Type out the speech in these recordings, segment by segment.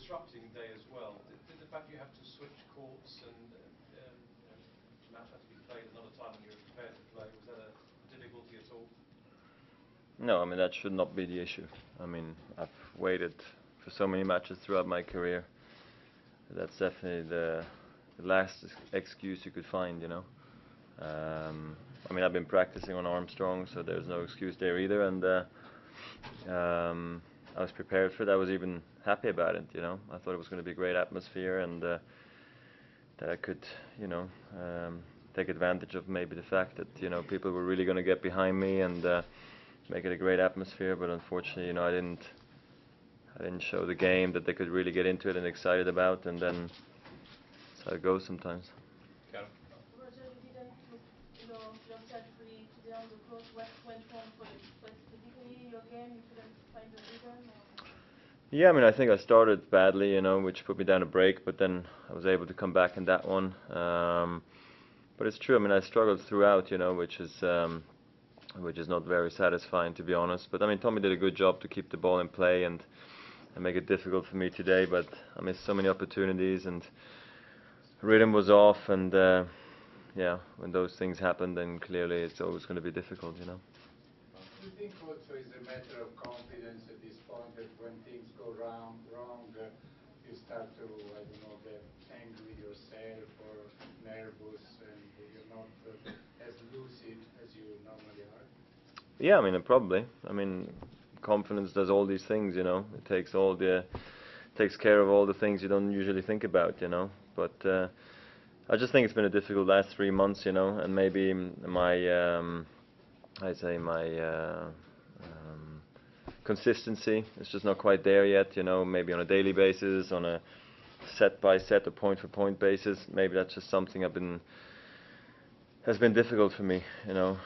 disrupting day as well. Did the fact you have to switch courts and the match had to be played another time when you were prepared to play, was that a difficulty at all? No, I mean that should not be the issue. I mean I've waited for so many matches throughout my career. That's definitely the last excuse you could find, you know. I mean I've been practicing on Armstrong, so there's no excuse there either, and I was prepared for it. I was even happy about it, you know. I thought it was going to be a great atmosphere, and that I could, you know, take advantage of maybe the fact that, you know, people were really going to get behind me and make it a great atmosphere. But unfortunately, you know, I didn't show the game that they could really get into it and excited about, and then that's how it goes sometimes. Roger, you didn't look, yourself really today on the court. What went wrong for you? Specifically your game, you couldn't find the rhythm? Yeah, I mean, I think I started badly, you know, which put me down a break, but then I was able to come back in that one. But it's true, I mean, I struggled throughout, you know, which is not very satisfying, to be honest. But I mean, Tommy did a good job to keep the ball in play and make it difficult for me today. But I missed so many opportunities, and rhythm was off, and yeah, when those things happen, then clearly it's always going to be difficult, you know. Do you think also it's a matter of confidence at this point, that when things go wrong, you start to, I don't know, get angry yourself or nervous, and you're not as lucid as you normally are? Yeah, I mean, probably. I mean, confidence does all these things, you know. It takes care of all the things you don't usually think about, you know. But I just think it's been a difficult last 3 months, you know, and maybe I'd say my consistency is just not quite there yet, you know. Maybe on a daily basis, on a set by set or point for point basis. Maybe that's just something has been difficult for me, you know.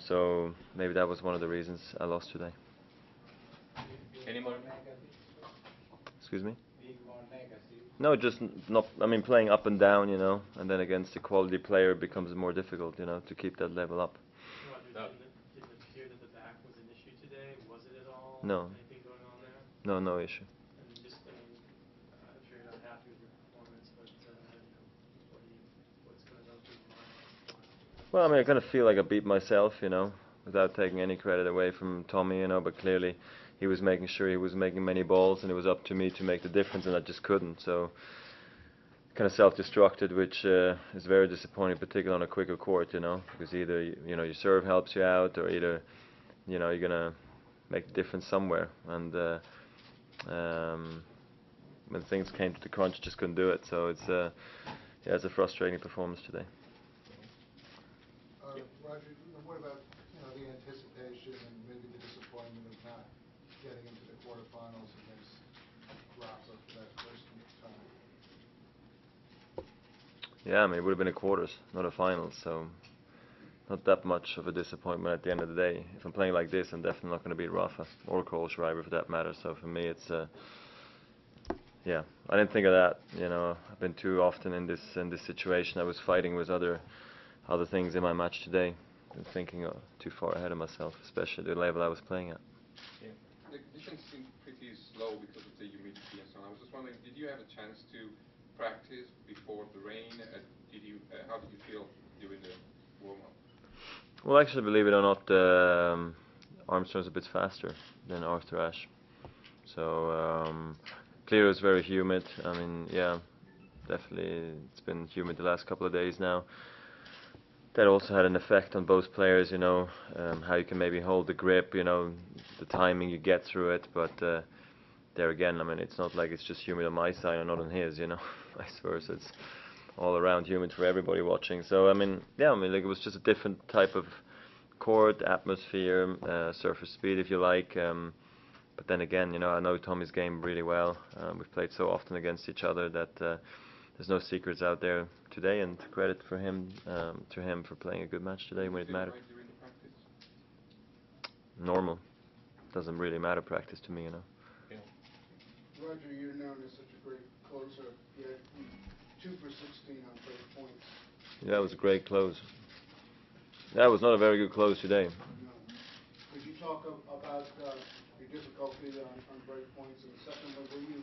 So maybe that was one of the reasons I lost today. Any more? Excuse me? Being more negative? No, just not. I mean, playing up and down, you know, and then against a quality player it becomes more difficult, you know, to keep that level up. Roger, did it appear that the back was an issue today? Was it at all? No. Anything going on there? No, no issue. And just, I mean, I'm sure you're not happy with your performance, but what's going on through your mind? Well, I mean, I kind of feel like I beat myself, you know, without taking any credit away from Tommy, you know, but clearly he was making sure he was making many balls, and it was up to me to make the difference, and I just couldn't. So kind of self-destructed, which is very disappointing, particularly on a quicker court, you know, because either, you know, your serve helps you out, or either, you know, you're gonna make the difference somewhere. And when things came to the crunch, just couldn't do it. So it's yeah, it's a frustrating performance today. Roger, what about, the anticipation and maybe the disappointment of not getting into the quarterfinals against Rafa for that first time? Yeah, I mean, it would have been a quarters, not a finals, so not that much of a disappointment at the end of the day. If I'm playing like this, I'm definitely not going to beat Rafa or Kohlschreiber for that matter. So for me, it's yeah, I didn't think of that. You know, I've been too often in this situation. I was fighting with other things in my match today, and thinking too far ahead of myself, especially the level I was playing at. Yeah. The conditions seem pretty slow because of the humidity and so on. I was just wondering, did you have a chance to practice before the rain? How did you feel during the warm-up? Well, actually, believe it or not, Armstrong's a bit faster than Arthur Ashe. So clear is very humid. I mean, yeah, definitely it's been humid the last couple of days now. That also had an effect on both players, you know, how you can maybe hold the grip, you know, the timing you get through it. But there again, I mean, it's not like it's just humid on my side and not on his, you know, vice versa. It's all around humid for everybody watching. So I mean, yeah, I mean, like, it was just a different type of court, atmosphere, surface speed, if you like. But then again, you know, I know Tommy's game really well. We've played so often against each other that there's no secrets out there today, and credit for him to him for playing a good match today when it mattered. Normal. Doesn't really matter practice to me, you know. Yeah. Roger, you're known as such a great closer. You had 2 for 16 on break points. Yeah, it was a great close. That was not a very good close today. No. Could you talk about your difficulty on break points? And secondly, were you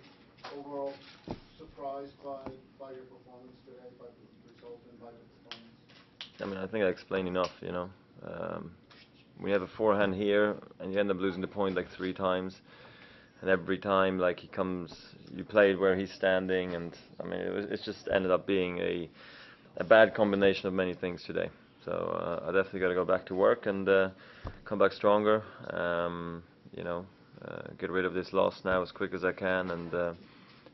overall surprised by your performance today, by the result and by the performance? I mean, I think I explained enough, you know. We have a forehand here, and you end up losing the point like 3 times. And every time, like, he comes, you played where he's standing, and I mean, it's just ended up being a bad combination of many things today. So I definitely got to go back to work and come back stronger. You know, get rid of this loss now as quick as I can and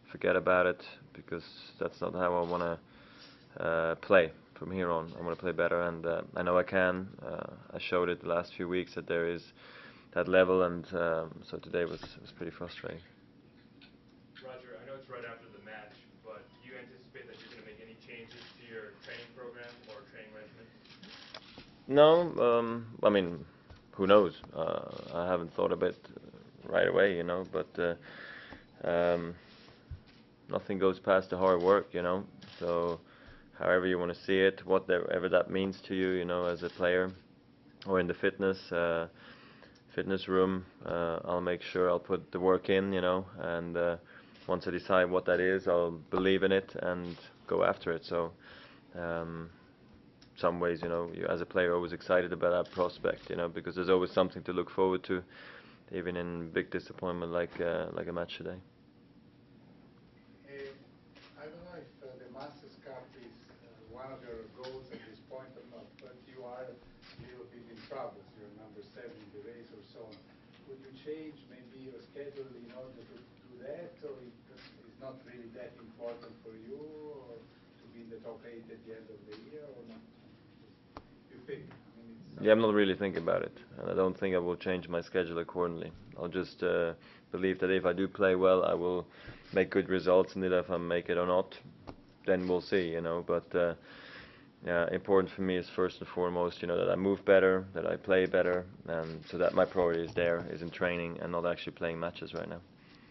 forget about it, because that's not how I want to play from here on. I want to play better, and I know I can. I showed it the last few weeks that there is that level, and so today was pretty frustrating. Roger, I know it's right after the match, but do you anticipate that you're going to make any changes to your training program or training regimen? No, I mean, who knows? I haven't thought of it right away, you know, but nothing goes past the hard work, you know. So however you want to see it, whatever that means to you, you know, as a player or in the fitness room, I'll make sure I'll put the work in, you know, and once I decide what that is, I'll believe in it and go after it. So some ways, you know, you as a player are always excited about that prospect, you know, because there's always something to look forward to, even in big disappointment like a match today. I don't know if the Masters Cup is one of your goals at this point or not, but you are a little bit in trouble. You're number 7 in the race or so on. Would you change maybe your schedule in order to do that, or it's not really that important for you, or to be in the top 8 at the end of the year, or not? You pick. I mean, Yeah, I'm not really thinking about it, and I don't think I will change my schedule accordingly. I'll just believe that if I do play well, I will make good results, and if I make it or not, then we'll see, you know. But yeah, important for me is first and foremost, you know, that I move better, that I play better, and so that my priority is in training and not actually playing matches right now.